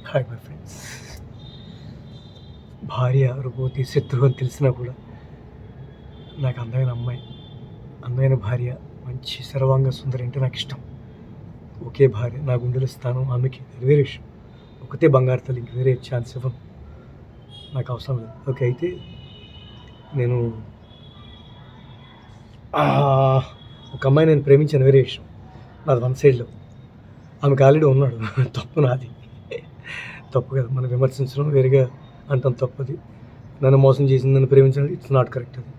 Hi my friends. భార్య అనుభూతి శత్రువు అని తెలిసినా కూడా నాకు అందమైన భార్య, మంచి సర్వాంగ సుందరి అంటే నాకు ఇష్టం. ఒకే భార్య నా గుండెలో స్థానం ఆమెకి, అది వేరే విషయం. ఒకతే బంగారు తల్లి, ఇంక వేరే ఛాన్స్ ఇవ్వను, నాకు అవసరం లేదు. ఓకే, అయితే నేను ఒక అమ్మాయి నేను ప్రేమించాను, వేరే విషయం. నాది వన్ సైడ్లో, ఆమెకు ఆల్రెడీ ఉన్నాడు. తప్పు నాది, తప్పు కదా మనం విమర్శించడం, వేరేగా అంటాం తప్పది. నన్ను మోసం చేసింది, నన్ను ప్రేమించడం, ఇట్స్ నాట్ కరెక్ట్. అది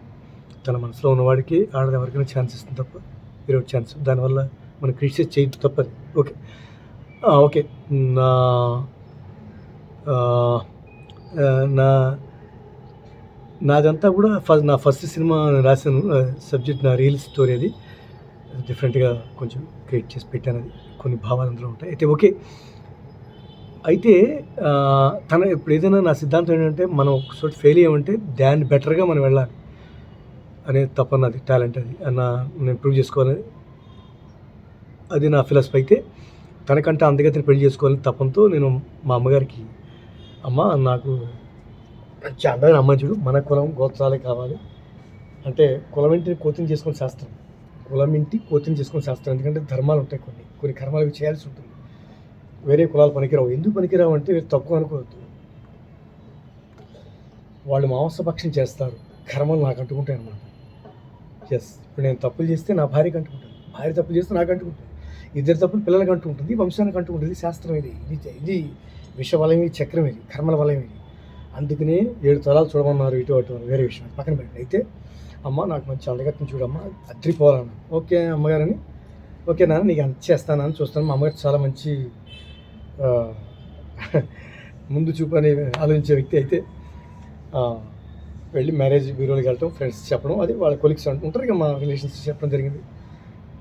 తన మనసులో ఉన్నవాడికి ఆడది ఎవరికైనా ఛాన్స్ ఇస్తుంది తప్ప వేరే ఛాన్స్, దానివల్ల మనం క్రిటిసైజ్ చేయొద్దు, తప్పది. ఓకే ఓకే నా నా నాదంతా కూడా నా ఫస్ట్ సినిమా రాశాను, సబ్జెక్ట్ నా రియల్ స్టోరీ. అది డిఫరెంట్గా కొంచెం క్రియేట్ చేసి పెట్టాను, అది కొన్ని భావాలు అందులో ఉంటాయి. అయితే ఓకే, అయితే తన ఇప్పుడు ఏదైనా నా సిద్ధాంతం ఏంటంటే, మనం ఒకచోట ఫెయిల్ అయ్యామంటే దాన్ని బెటర్గా మనం వెళ్ళాలి అనేది తప్పన్నది, టాలెంట్. అది నేను ఇంప్రూవ్ చేసుకోవాలని, అది నా ఫిలాసఫీ. అయితే తనకంటే అందగతిని పెళ్లి చేసుకోవాలని తపంతో నేను మా అమ్మగారికి, అమ్మ నాకు మంచి అందమైన అమ్మాయి చూడు, మన కులం గోత్రాలే కావాలి అంటే, కులం ఇంటిని కోతిని చేసుకునే శాస్త్రం, కులం ఇంటి కోతిని చేసుకునే శాస్త్రం. ఎందుకంటే ధర్మాలు ఉంటాయి, కొన్ని కర్మాలు చేయాల్సి ఉంటుంది. వేరే కులాలు పనికిరావు. ఎందుకు పనికిరావు అంటే తక్కువ అనుకోవద్దు, వాళ్ళు మాంసభక్షం చేస్తారు, కర్మలు నాకు అంటుకుంటాయి అన్నమాట. ఎస్, ఇప్పుడు నేను తప్పులు చేస్తే నా భార్యకి అంటుకుంటాను, భార్య తప్పులు చేస్తే నాకు అంటుకుంటుంది, ఇద్దరు తప్పులు పిల్లలకి అంటుకుంటుంది, వంశానికి అంటుకుంటుంది. శాస్త్రం ఇది విషవలయం, ఇది చక్రం, ఇది కర్మల వలయం. ఇది అందుకనే 7 తలాలు చూడమన్నారు, ఇటు అటు వేరే విషయం పక్కన పెట్టి. అయితే అమ్మ నాకు మంచి అందగత్తిని చూడమ్మా, అద్రిపోవాలన్నా. ఓకే అమ్మగారని, ఓకే నాన్న నీకు అంత చేస్తానని చూస్తాను. మా అమ్మగారు చాలా మంచి ముందు చూపు అని ఆలోచించే వ్యక్తి. అయితే వెళ్ళి మ్యారేజ్ బ్యూరోకి వెళ్ళటం, ఫ్రెండ్స్ చెప్పడం, అది వాళ్ళ కొలీగ్స్ ఉంటారు ఇక, మా రిలేషన్స్ చెప్పడం జరిగింది.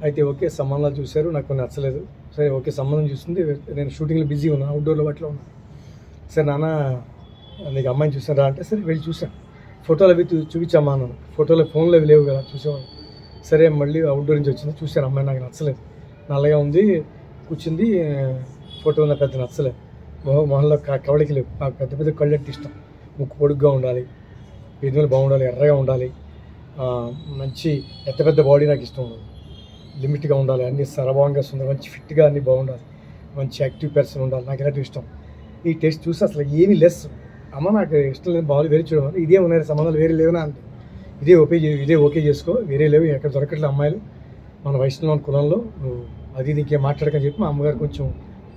అయితే ఓకే సంబంధాలు చూశారు, నాకు కొన్ని నచ్చలేదు. సరే ఓకే సంబంధం చూస్తుంది, నేను షూటింగ్లో బిజీ ఉన్నాను, అవుట్డోర్లో వాటిలో ఉన్నాను. సరే నాన్న నీకు అమ్మాయిని చూసాను రా అంటే, సరే వెళ్ళి చూశాను. ఫోటోలు అవి చూపించామా అన్నాను, ఫోటోలో ఫోన్లో అవి లేవు కదా, చూసేవాళ్ళు. సరే మళ్ళీ అవుట్డోర్ నుంచి వచ్చింది, చూశాను. అమ్మాయి నాకు నచ్చలేదు, నల్లగా ఉంది, కూర్చుంది, ఫోటో ఉన్న పెద్ద నచ్చలేదు. మొహంలో కవళికి లేవు. నాకు పెద్ద పెద్ద కళ్ళు అంటే ఇష్టం, ముక్కు పొడుగ్గా ఉండాలి, పెదవులు బాగుండాలి, ఎర్రగా ఉండాలి, మంచి పెద్ద బాడీ నాకు ఇష్టం ఉండదు, లిమిట్గా ఉండాలి, అన్ని సర్వాంగా ఉండాలి, మంచి ఫిట్గా అన్నీ బాగుండాలి, మంచి యాక్టివ్ పర్సన్ ఉండాలి, నాకు ఇలాంటివి ఇష్టం. ఈ టేస్ట్ చూసి అసలు ఏమీ లెస్, అమ్మ నాకు ఇష్టం లేదు, బాగా వేరే చూడడం, ఇదే ఉన్నాయి సంబంధాలు, వేరే లేవునా అంటే, ఇదే ఓకే చేసుకో, వేరే లేవు, ఎక్కడ దొరకట్లేదు అమ్మాయిలు మన వయసులో ఉన్న కులంలో, నువ్వు అది ఇంకేం మాట్లాడకని చెప్పి మా అమ్మగారు కొంచెం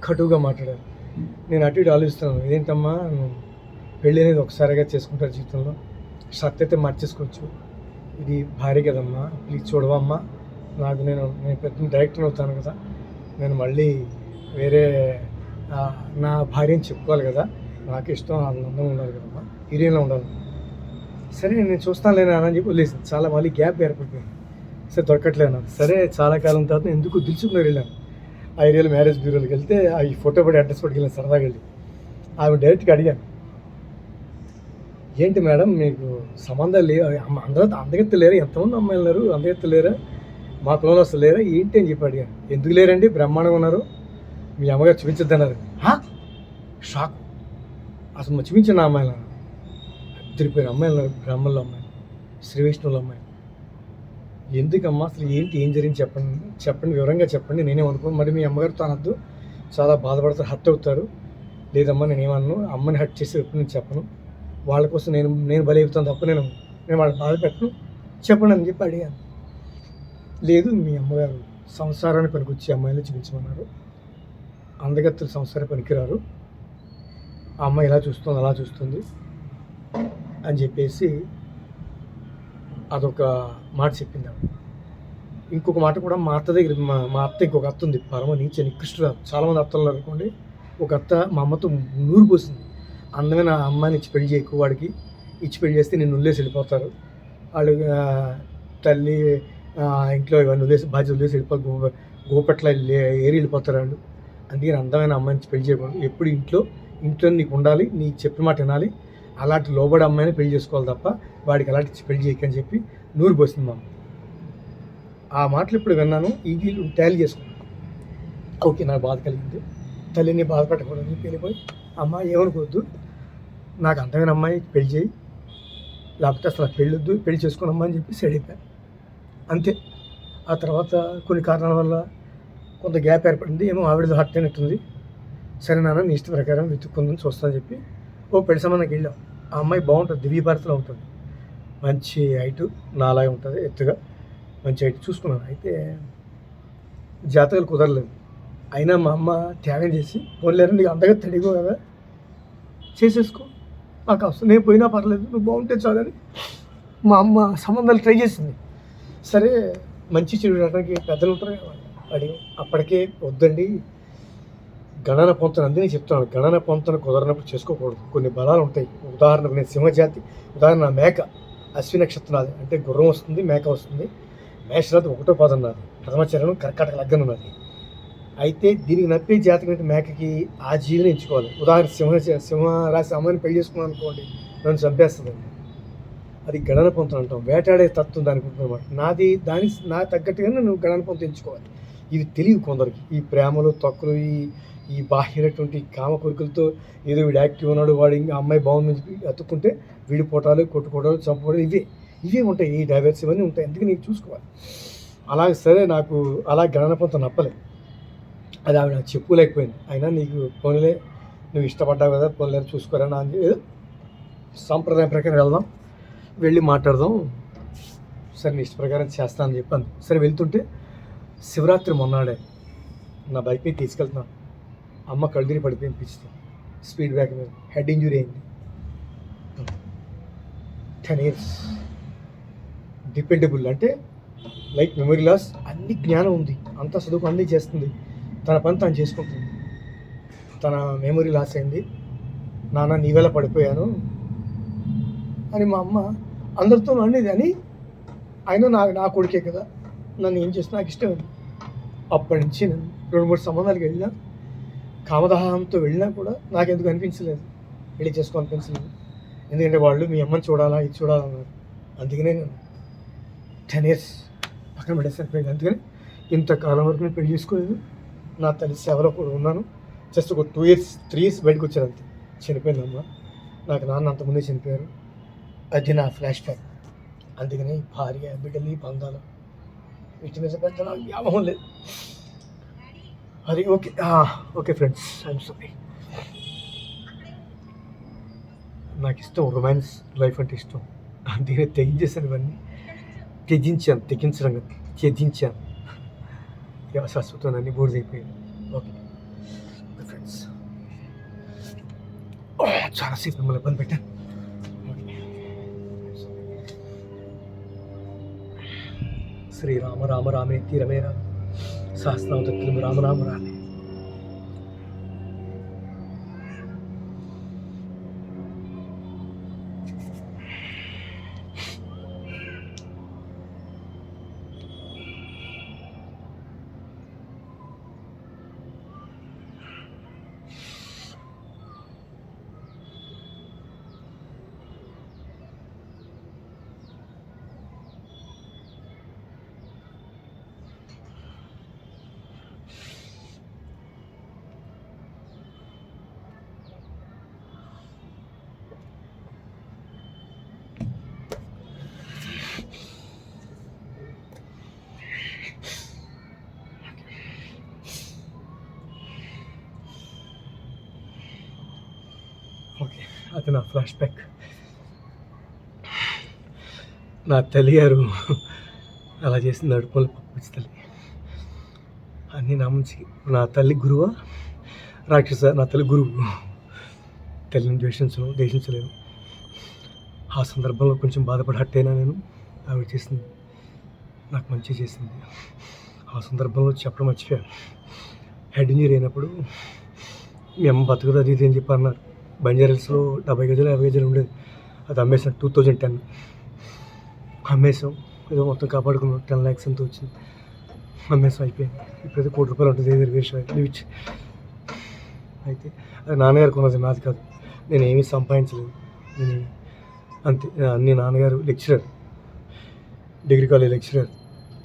కటువుగా మాట్లాడారు. నేను అటు ఇటు ఆలోచిస్తున్నాను, ఇదేంటమ్మా పెళ్ళి అనేది ఒకసారిగా చేసుకుంటారు జీవితంలో, షర్ట్ అయితే మార్చేసుకోవచ్చు, ఇది భార్య కదమ్మా, ప్లీజ్ చూడవమ్మా, నేను పెద్ద డైరెక్టర్ అవుతాను కదా, నేను మళ్ళీ వేరే నా భార్యని చెప్పుకోవాలి కదా, నాకు ఇష్టం అందంగా ఉండాలి కదమ్మా, హీరోయిన్లో ఉండాలి. సరే నేను చూస్తాను లేనా అని చెప్పి వదిలేసింది. చాలా మళ్ళీ గ్యాప్ ఏర్పడిపోయింది. సరే దొరకట్లేను. సరే చాలా కాలం తర్వాత ఎందుకు దిల్సుకుని వెళ్ళాను, ఆ ఏరియాలో మ్యారేజ్ బ్యూరోకి వెళ్తే ఈ ఫోటో పడి అడ్రస్ పట్టుకెళ్ళాను, సరదాగా వెళ్ళి ఆమె డైరెక్ట్గా అడిగాను, ఏంటి మేడం మీకు సంబంధాలు లేవు, అందగత్తి లేరా, ఎంతమంది అమ్మాయిలు ఉన్నారు, అందగత్తి లేరా, మా కులంలో అసలు లేరా ఏంటి అని చెప్పి అడిగాను. ఎందుకు లేరండి, బ్రహ్మాండంగా ఉన్నారు, మీ అమ్మగారు చూపించద్దన్నారు. షాక్, అసలు చూపించిన అమ్మాయిలు, అద్దరిపోయిన అమ్మాయిలు ఉన్నారు, బ్రాహ్మణుల అమ్మాయిలు, శ్రీ వైష్ణవుల అమ్మాయిలు. ఎందుకమ్మా అసలు ఏంటి, ఏం జరిగింది చెప్పండి వివరంగా చెప్పండి, నేనేమనుకోను, మరి మీ అమ్మగారితో అనద్దు, చాలా బాధపడతారు, హర్ట్ అవుతారు. లేదమ్మా నేనేమన్నాను, అమ్మని హర్ట్ చేసి ఎప్పుడు నేను చెప్పను, వాళ్ళ కోసం నేను బలి అవుతాను తప్ప నేను వాళ్ళని బాధ పెట్టను, చెప్పండి అని చెప్పి అడిగాను. లేదు మీ అమ్మగారు సంసారాన్ని పనికొచ్చి అమ్మాయిలు చూపించమన్నారు, అందగత్తులు సంసారం పనికిరారు, ఆ అమ్మాయి ఇలా చూస్తుంది అలా చూస్తుంది అని చెప్పేసి అదొక మాట చెప్పింది. ఇంకొక మాట కూడా మా అత్త దగ్గర, మా అత్త ఇంకొక అత్త ఉంది, పరమ నీచ నికృష్టురాలు. చాలామంది అత్తలు అనుకోండి, ఒక అత్త మా అమ్మతో నూరు పోసింది, అందమైన అమ్మాయిని ఇచ్చి పెళ్లి చేయకు, వాడికి ఇచ్చి పెళ్లి చేస్తే నేను వదిలేసి వెళ్ళిపోతారు వాళ్ళు, తల్లి ఇంట్లో ఇవన్నీ వదిలేసి బాధ్యత వదిలేసి వెళ్ళిపోతారు, గోపట్ల ఏరి వెళ్ళిపోతారు వాళ్ళు. అందుకని అందమైన అమ్మాయిని పెళ్లి చేయకూడదు, ఎప్పుడు ఇంట్లో నీకు ఉండాలి, నీకు చెప్పిన మాట వినాలి, అలాంటి లోబడి అమ్మాయిని పెళ్లి చేసుకోవాలి తప్ప వాడికి అలాంటి పెళ్లి చేయకని చెప్పి నూరు పోసింది మా అమ్మ. ఆ మాటలు ఇప్పుడు విన్నాను, ఇది టాలీ చేసుకున్నాను. ఓకే నాకు బాధ కలిగింది. తల్లిని బాధపెట్టకూడదని వెళ్ళిపోయి అమ్మ ఏమనుకోవద్దు, నాకు అంతమైన అమ్మాయి పెళ్లి చేయి, లేకపోతే అసలు పెళ్ళొద్దు, పెళ్లి చేసుకున్నమ్మా అని చెప్పి సైడ్ అయిపోయాను అంతే. ఆ తర్వాత కొన్ని కారణాల వల్ల కొంత గ్యాప్ ఏర్పడింది, ఏమో ఆవిడది హర్ట్ అయినట్టుంది. సరే నాన్న నీ ఇష్ట ప్రకారం వెతుక్కుందని చూస్తానని చెప్పి పెళ్లి సంబంధానికి వెళ్ళాం. ఆ అమ్మాయి బాగుంటుంది, దివ్య భారతిలో ఉంటుంది, మంచి హైటు, నాలాగే ఉంటుంది, ఎత్తుగా మంచి హైట్ చూసుకున్నాను. అయితే జాతకాలు కుదరలేదు. అయినా మా అమ్మ త్యాగం చేసి పోలేరు, నీకు అంతగా తడిగో కదా చేసేసుకో, నాకు అవసరం, నేను పోయినా పర్లేదు, నువ్వు బాగుంటే చాలని మా అమ్మ సంబంధాలు ట్రై చేసింది. సరే మంచి చెడు రావడానికి పెద్దలు ఉంటారు కదా, అడిగి అప్పటికే వద్దండి గణన పొంతన, అందుకే చెప్తున్నాను, గణన పొంతన కుదరనప్పుడు చేసుకోకూడదు. కొన్ని బలాలు ఉంటాయి. ఉదాహరణకు నేను సింహజాతి, ఉదాహరణ మేక అశ్వి నక్షత్రాలు అంటే గుర్రం వస్తుంది, మేక వస్తుంది. మేషరాశి 1వ పాదం నాది, ప్రథమ చరణం కర్కాటక లగ్నం ఉన్నది. అయితే దీనికి నప్పే జాతకం అంటే మేకకి ఆ జీవిని ఎంచుకోవాలి. ఉదాహరణ సింహరాశి అమ్మాయిని పెళ్లి చేసుకున్నాను అనుకోండి, నన్ను చంపేస్తుందండి. అది గణన పొంతన అంటాం, వేటాడే తత్వం దానికి ఉంటుందన్నమాట. నా తగ్గట్టుగానే నువ్వు గణన పొంత ఎంచుకోవాలి. ఇవి తెలియదు కొందరికి, ఈ ప్రేమలు తక్కువ, ఈ బాహ్యమైనటువంటి కామ కోరికలతో ఏదో వీడు యాక్టివ్ ఉన్నాడు, వాడు ఇంకా అమ్మాయి బాగుందని చెప్పి అతుక్కుంటే విడిపోవటాలు, కొట్టుకోవడాలు, చంపుకోవడం ఇవే ఉంటాయి. ఈ డైవర్స్ ఇవన్నీ ఉంటాయి, అందుకే నీకు చూసుకోవాలి. అలాగే సరే నాకు అలా గణన పొంత నప్పలేదు, అది ఆవిడ చెప్పుకోలేకపోయింది. అయినా నీకు పోనీలే, నువ్వు ఇష్టపడ్డావు కదా, పోనీలే చూసుకోరా నా అని ఏదో సాంప్రదాయం ప్రకారం వెళ్దాం, వెళ్ళి మాట్లాడదాం, సరే నీ ఇష్ట ప్రకారం చేస్తానని చెప్పాను. సరే వెళ్తుంటే శివరాత్రి మొన్నాడే నా బైక్ మీద తీసుకెళ్తున్నాను, అమ్మ కళ్ళుదిరి పడిపోయింది, పిచ్చితో స్పీడ్ బ్రేక్ మీద హెడ్ ఇంజురీ అయింది. 10 years డిపెండబుల్ అంటే లైక్ మెమరీ లాస్, అన్ని జ్ఞానం ఉంది, అంత చదువుకు అన్నీ చేస్తుంది, తన పని తను చేసుకుంటుంది. తన మెమరీ లాస్ అయింది, నాన్న నీవేళ పడిపోయాను అని మా అమ్మ అందరితో అనేది అని, అయినా నా కొడుకే కదా, నన్ను ఏం చేస్తే నాకు ఇష్టం. అప్పటి నుంచి నేను 2-3 సంబంధాలకు వెళ్ళినా, కామదాహంతో వెళ్ళినా కూడా నాకెందుకు అనిపించలేదు, పెళ్లి చేసుకోవాలనిపించలేదు. ఎందుకంటే వాళ్ళు మీ అమ్మని చూడాలా, ఇది చూడాలన్నారు. అందుకనే నేను 10 years పక్కన పెట్టేసరిపోయింది. అందుకని ఇంతకాలం వరకు నేను పెళ్లి చేసుకోలేదు. నా తల్లి సేవలో కూడా ఉన్నాను. జస్ట్ ఒక 2 years 3 years బయటకు వచ్చాను అంతే, చనిపోయింది అమ్మ. నాకు నాన్న అంతకుముందే చనిపోయారు, అది నా ఫ్లాష్ బ్యాక్. అందుకని భార్య బిడ్డలు బంధాలు వీటి మీద పెద్ద నాకు వ్యామోహం లేదు. అది ఓకే ఫ్రెండ్స్, ఐఎమ్ సారీ. నాకు ఇష్టం రొమాన్స్ లైఫ్ అంటే ఇష్టం, అందుకనే తెగించేసాను, ఇవన్నీ త్యజించాను. శాశ్వతం అన్ని బోర్డైపోయింది. ఓకే ఫ్రెండ్స్, చాలాసేపు మిమ్మల్ని ఇబ్బంది పెట్టాను. శ్రీరామ రామ రామేతి రమే రామ సహస్రావతి రామ రామ రామే. ఓకే, అది నా ఫ్లాష్ బ్యాక్. నా తల్లి గారు అలా చేసింది, నడుపులు పప్పించి తల్లి అన్నీ నా మంచి. నా తల్లి గురువా రాక్షస? నా తల్లి గురువు. తల్లిని ద్వేషించలేను. ఆ సందర్భంలో కొంచెం బాధపడి హట్ అయినా నేను, ఆవిడ చేసింది నాకు మంచి చేసింది. ఆ సందర్భంలో చెప్పడం మర్చిపోయాను. హెడ్ ఇంజరీ అయినప్పుడు మీ అమ్మ బతుకుతుంది అది ఇది అని చెప్పి అన్నారు. బంజారాస్లో 70 గజాలు 50 గజాలు ఉండేది, అది అమ్మేసాం 2010. అమ్మేసాం, ఏదో మొత్తం కాపాడుకున్నాం. 10 lakhs ఎంతో వచ్చింది, అమ్మేసాం, అయిపోయింది. ఇప్పుడైతే ₹1,00,000 ఉంటుంది రిజిస్ట్రేషన్. అయితే అది నాన్నగారు కొన్నది, నాది కాదు. నేను ఏమీ సంపాదించలేదు, నేను అంతే. అన్నీ నాన్నగారు lecturer, degree college lecturer,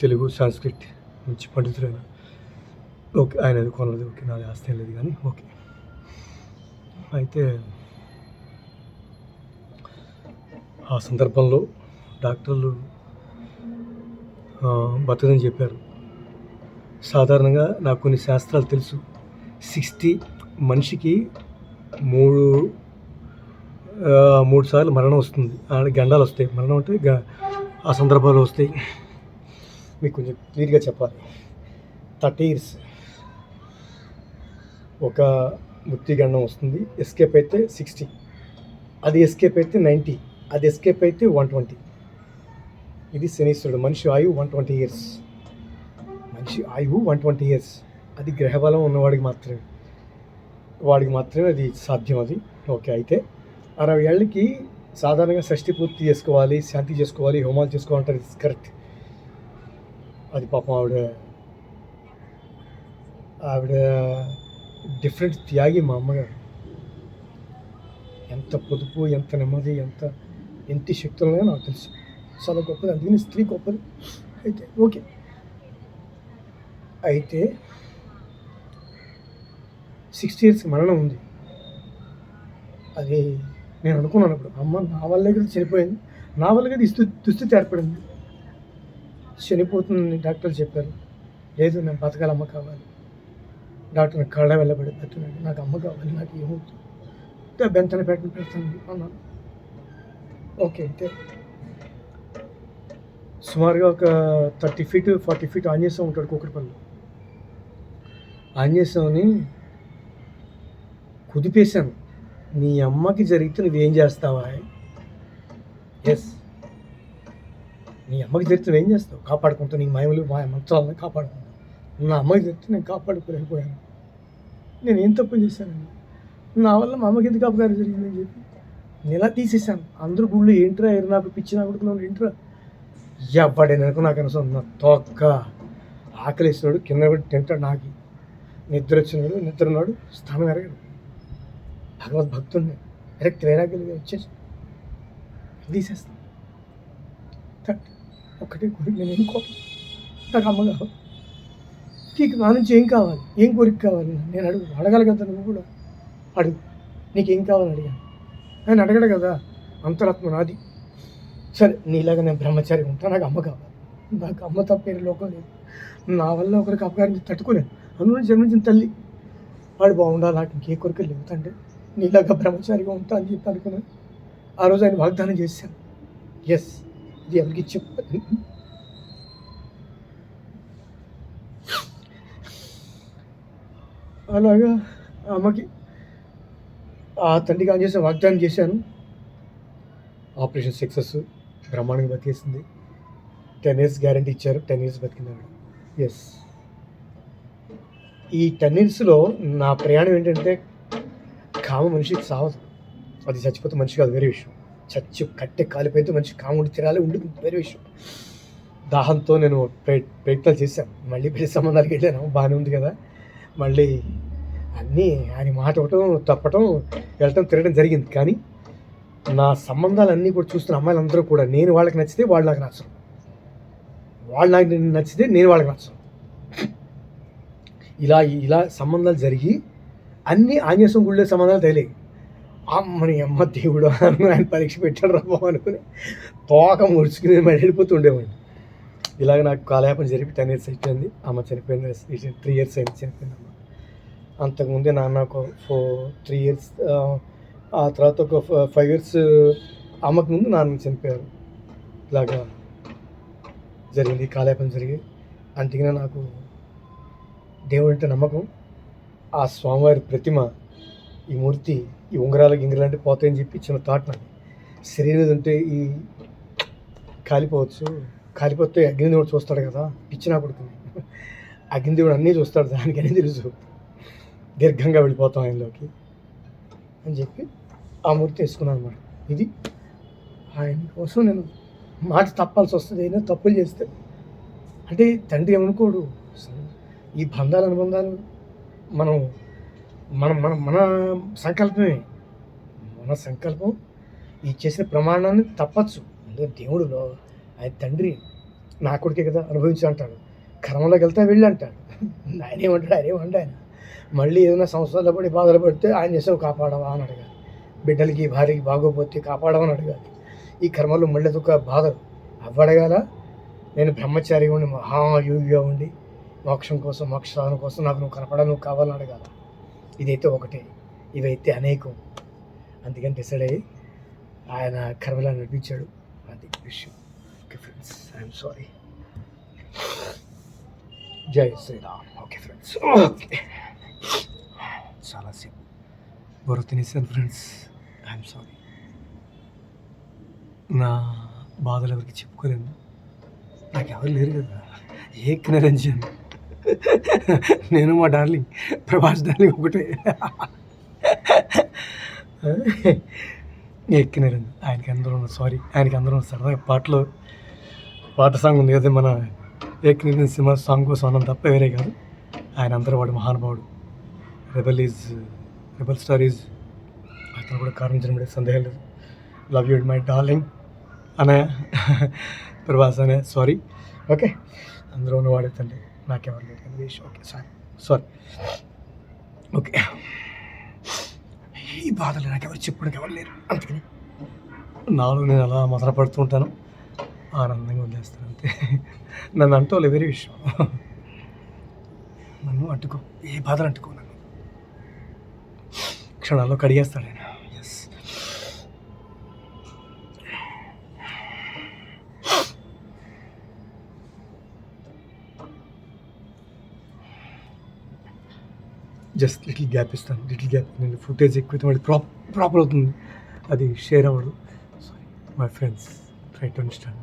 Telugu Sanskrit మంచి పండితుడైన. ఓకే. ఆయనది కొన్నది ఓకే. నాది ఆస్తి ఏం లేదు కానీ ఓకే. అయితే ఆ సందర్భంలో డాక్టర్లు బతకదని చెప్పారు. సాధారణంగా నాకు కొన్ని శాస్త్రాలు తెలుసు. 60 మనిషికి 3 3 సార్లు మరణం వస్తుంది. గండాలు వస్తాయి. మరణం అంటే ఆ సందర్భాలు వస్తాయి. మీకు కొంచెం క్లియర్‌గా చెప్పాలి. 30 ఇయర్స్ ఒక మృత్యు గండం వస్తుంది. ఎస్కేప్ అయితే 60, అది ఎస్కేప్ అయితే 90, అది ఎస్కేప్ అయితే 120. ఇది శనీశ్వరుడు. మనిషి ఆయువు 120 ఇయర్స్. మనిషి ఆయువు 120 ఇయర్స్. అది గ్రహబలం ఉన్నవాడికి మాత్రమే, వాడికి మాత్రమే అది సాధ్యం. అది ఓకే. అయితే 60 ఏళ్ళకి సాధారణంగా షష్ఠి పూర్తి చేసుకోవాలి, శాంతి చేసుకోవాలి, హోమాలు చేసుకోవాలంటారు. ఇది కరెక్ట్. అది పాపం ఆవిడ డిఫరెంట్ త్యాగి. మా అమ్మగారు ఎంత పొదుపు, ఎంత నెమ్మది, ఎంత శక్తులున్నాయో నాకు తెలుసు. చాలా గొప్పది. అందుకని స్త్రీ గొప్పది. అయితే ఓకే. అయితే 60 ఇయర్స్ మరణం ఉంది. అది నేను అనుకున్నాను అప్పుడు, అమ్మ నా వల్లే కదా చనిపోయింది, నా వల్ల కదా దుస్థితి ఏర్పడింది. చనిపోతుందని డాక్టర్లు చెప్పారు. లేదు, నేను బతకాలి, అమ్మ కావాలి. డాక్టర్ కళ్ళ వెళ్ళబడి పెట్టున్నాడు, నాకు అమ్మ కావాలి, నాకు ఏమవుతుంది, బెంతన పెడతాను అన్నాను. ఓకే. అయితే సుమారుగా ఒక 30 ఫీట్ 40 ఫీట్ ఆంజనేయ స్వామి ఉంటాడు కూకట్పల్లిలో. ఆంజనేయ స్వామిని కుదిపేశాను. నీ అమ్మకి జరిగితే నువ్వేం చేస్తావా? ఎస్, నీ అమ్మకి జరిగితే నువ్వేం చేస్తావు? కాపాడుకుంటావు. నీ మాయములు మంత్రాలను కాపాడుకుంటావు. నా అమ్మకి జరిగితే నేను కాపాడుకోలేకపోయాను. నేను ఏం తప్పు చేశానండి? నా వల్ల మా అమ్మకి ఎందుకు అపకారం జరిగిందని చెప్పి నేను ఇలా తీసేసాను. అందరూ గుళ్ళు ఏంట్రా నాకు పిచ్చి నా కొడుకున్నాను ఏంట్రా ఎవడైనా నాకు అనవసరం. నా తొక్క ఆకలి వేసినాడు కింద పడి తింటాడు, నాకు నిద్ర వచ్చినాడు నిద్ర ఉన్నాడు, స్థానం ఎరగడు. భగవద్భక్తుడిని డైరెక్ట్ వైరాగ్యంగా వచ్చేసి తీసేస్తాను. ఒక్కటే కోరిక, నేను ఏం కోరిక, నాకు అమ్మ కావాలి. నీకు నా నుంచి ఏం కావాలి, ఏం కోరిక కావాలి? నేను అడగాలి కదా, నువ్వు కూడా అడుగు. నీకేం కావాలని అడిగాను. ఆయన అడగడు కదా, అంతరాత్మ నాది. సరే, నీలాగా నేను బ్రహ్మచారి ఉంటా, నాకు అమ్మ కావాలి. నాకు అమ్మ తప్పేది లోకం లేదు. నా వల్ల ఒకరికి అపకారం తట్టుకోలేను. అందులో జన్మించిన తల్లి, వాడు బాగుండాలి, నాకు ఇంకే కోరికలు లేవు తండ్రి, నీలాగా బ్రహ్మచారిగా ఉంటా అని చెప్పి అనుకున్నాను. ఆ రోజు ఆయన వాగ్దానం చేశాను. ఎస్, ఇది ఎవరికి చెప్పు. అలాగా అమ్మకి ఆ తండ్రికి ఆన్ చేసిన వాగ్దానం చేశాను. ఆపరేషన్ సక్సెస్, బ్రహ్మాండంగా బతికేసింది. 10 ఇయర్స్ గ్యారంటీ ఇచ్చారు. 10 ఇయర్స్ బతికినాడు. ఎస్, ఈ 10 ఇయర్స్లో నా ప్రయాణం ఏంటంటే, కామ మనిషికి సావదు. అది చచ్చిపోతే మనిషి కాదు, వేరే విషయం. కట్టె కాలిపోతే మనిషి కాముడి తిరాలి ఉండి వేరే విషయం. దాహంతో నేను ప్రయత్నాలు చేశాను. మళ్ళీ పెళ్లి సంబంధాలకు వెళ్ళాను, బాగానే ఉంది కదా. మళ్ళీ అన్నీ ఆయన మాట ఇవ్వటం, తప్పటం, వెళ్ళటం, తిరగడం జరిగింది. కానీ నా సంబంధాలన్నీ కూడా చూస్తున్న అమ్మాయిలందరూ కూడా నేను వాళ్ళకి నచ్చితే వాళ్ళు నాకు నచ్చరు, వాళ్ళు నాకు నచ్చితే నేను వాళ్ళకి నచ్చను. ఇలా సంబంధాలు జరిగి అన్నీ ఆంజనేయ గుళ్ళే సంబంధాలు తగిలాయి. అమ్మని అమ్మ దేవుడు ఆయన పరీక్ష పెట్టాడు రా బాబు అనుకుని తోక ముడుచుకుని మళ్ళీ వెళ్ళిపోతూ ఉండేవాడిని. ఇలాగ నాకు కాలయాపన జరిపి 10 ఇయర్స్ అయిపోయింది. అమ్మ చనిపోయింది. 3 ఇయర్స్ అయింది చనిపోయింది అమ్మ. అంతకుముందే నాన్న ఒక 3 ఇయర్స్, ఆ తర్వాత ఒక 5 ఇయర్స్ అమ్మకు ముందు నాన్న చనిపోయారు. ఇలాగా జరిగింది, కాలయాపన జరిగి. అందుకనే నాకు దేవుడు అంటే నమ్మకం. ఆ స్వామివారి ప్రతిమ, ఈ మూర్తి, ఈ ఉంగరాలు గింగరాలు అంటే పోతాయని చెప్పి చిన్న థాట్ నాకు. శరీరం ఉంటే ఈ కాలిపోతే అగ్నిదేవుడు చూస్తాడు కదా, పిచ్చి నా కొడుతుంది. అగ్నిదేవుడు అన్నీ చూస్తాడు, దానికనే తెలుసు. దీర్ఘంగా వెళ్ళిపోతాం ఆయనలోకి అని చెప్పి ఆ మూర్తి వేసుకున్నాను అనమాట. ఇది ఆయన కోసం నేను మాట తప్పాల్సి వస్తుంది. అయినా తప్పులు చేస్తే అంటే తండ్రి ఏమనుకోడు. ఈ బంధాలు అనుబంధాలు మనం మన సంకల్పమే. మన సంకల్పం ఈ చేసిన ప్రమాణాన్ని తప్పచ్చు. అందుకే దేవుడులో ఆయన తండ్రి నా కొడుకే కదా అనుభవించి అంటాడు. కర్మలోకి వెళ్తే వెళ్ళి అంటాడు. ఆయన మళ్ళీ ఏదైనా సంవత్సరాల పడి బాధలు పడితే ఆయన చేసావు కాపాడవా అని అడగాలి. బిడ్డలకి భార్యకి బాగోపోతే కాపాడవా అని అడగాలి. ఈ కర్మలో మళ్ళీ ఒక బాధలు అవ్వడగాల. నేను బ్రహ్మచారిగా ఉండి మహాయోగిగా ఉండి మోక్షం కోసం మోక్ష సాధన కోసం నాకు నువ్వు కనపడా, నువ్వు కావాలని అడగాల. ఇదైతే ఒకటే, ఇవైతే అనేకం. అందుకని డిసైడ్ అయ్యి ఆయన కర్మలా నడిపించాడు. అది విషయం. Okay friends, I'm sorry. జై శ్రీరామ్. ఓకే ఫ్రెండ్స్, ఓకే చాలాసేపు బొర తినేసాను ఫ్రెండ్స్. I'm sorry. నా బాధలు ఎవరికి చెప్పుకోలేను, నాకు ఎవరు లేరు కదా. ఏక్ నిరంజన్, నేను మా డార్లింగ్ ప్రభాస్ డార్లింగ్ ఒకటే. ఏక్ నిరంజన్, ఆయనకి అందరూ సారీ, ఆయనకి అందరూ సరదాగా పాట సాంగ్ ఉంది కదా మన ఏక్ నిరంజన్ సినిమా సాంగ్ కోసం అన్నం తప్ప వేరే కాదు. ఆయన అందరూ వాడు మహానుభావుడు. రెబల్ స్టార్ ఈజ్ అతను కూడా కారణించడం సందేహం లేదు. లవ్ యూ మై డార్లింగ్ అనే ప్రభాస్ అనే సారీ. ఓకే, అందరూ ఉన్న వాడేతండి, నాకెవరు లేదు కానీ వేసి. Okay sorry. ఓకే, ఈ బాధలు నాకెవరు చెప్పుకోవడానికి ఎవరు లేరు, అందుకని నాలో నేను అలా మొదలుపడుతూ ఉంటాను, ఆనందంగా వదిలేస్తాను అంతే. నన్ను అంటూ వేరే విషయం, నన్ను అంటుకో, ఏ బాధలు అంటుకో, నన్ను క్షణాల్లో కడిగేస్తాడు ఆయన. ఎస్, జస్ట్ లిటిల్ గ్యాప్ ఇస్తాను. నేను ఫుటేజ్ ఎక్కువైతే మళ్ళీ ప్రాపర్ అవుతుంది, అది షేర్ అవ్వదు. Sorry my friends, try to understand.